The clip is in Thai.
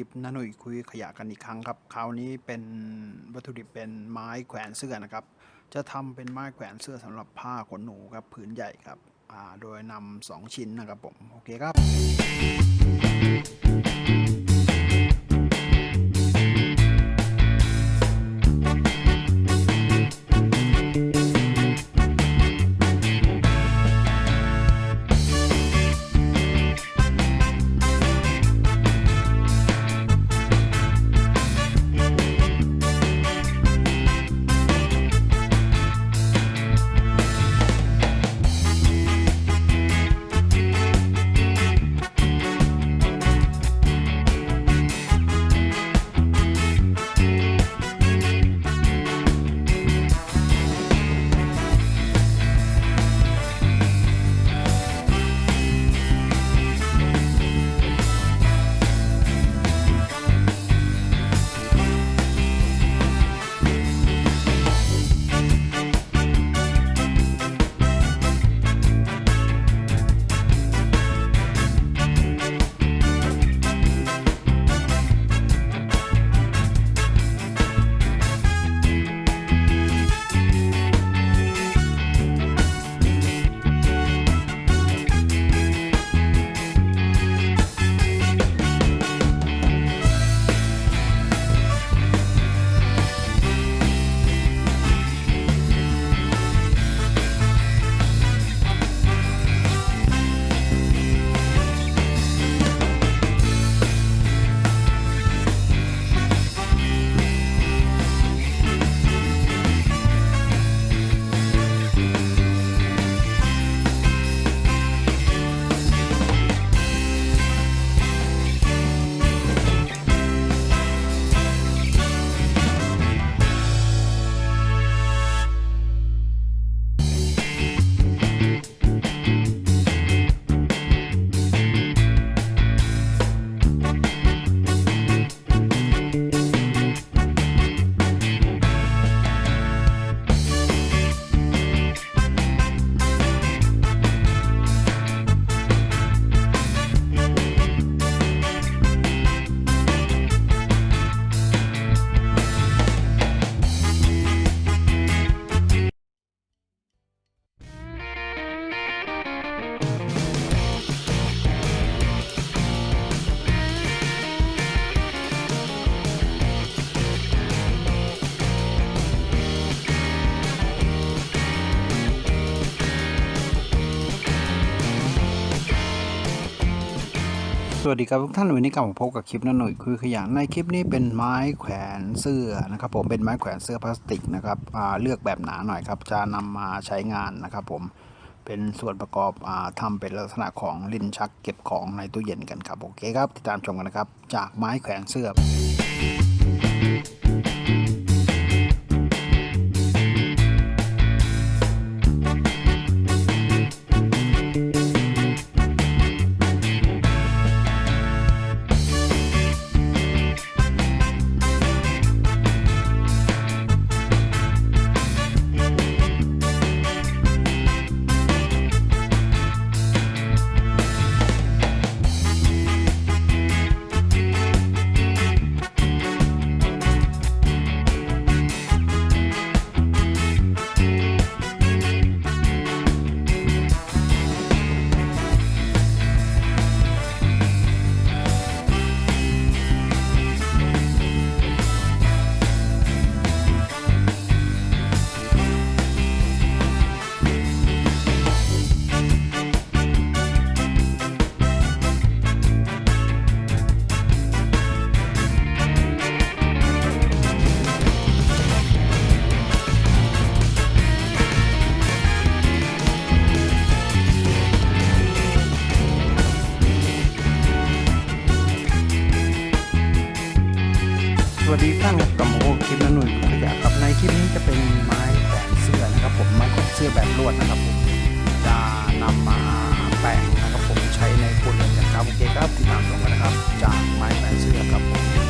ลิปน้าหนุ่ยคุยขยะกันอีกครั้งครับคราวนี้เป็นวัตถุดิบเป็นไม้แขวนเสื้อนะครับจะทำเป็นไม้แขวนเสื้อสำหรับผ้าขนหนูครับผืนใหญ่ครับโดยนำ2ชิ้นนะครับผมโอเคครับสวัสดีครับทุกท่านวันนี้กลับมาพบกับคลิปน้าหนุ่ยคุยขยะในคลิปนี้เป็นไม้แขวนเสื้อนะครับผมเป็นไม้แขวนเสื้อพลาสติกนะครับเลือกแบบหนาหน่อยครับจะนำมาใช้งานนะครับผมเป็นส่วนประกอบทำเป็นลักษณะของลิ้นชักเก็บของในตู้เย็นกันครับโอเคครับติดตามชมกันนะครับจากไม้แขวนเสื้อสวัสดีท่านครับกับโมคลิปน้าหนุ่ยขยะครับในคลิปนี้จะเป็นไม้แขวนเสื้อนะครับผมไม้แขวนเสื้อแบบลวดนะครับผมจะนำมาแปลงนะครับผมใช้ในครัวเรือนกันครับโอเคครับติดตามชมกันนะครับจากไม้แขวนเสื้อครับผม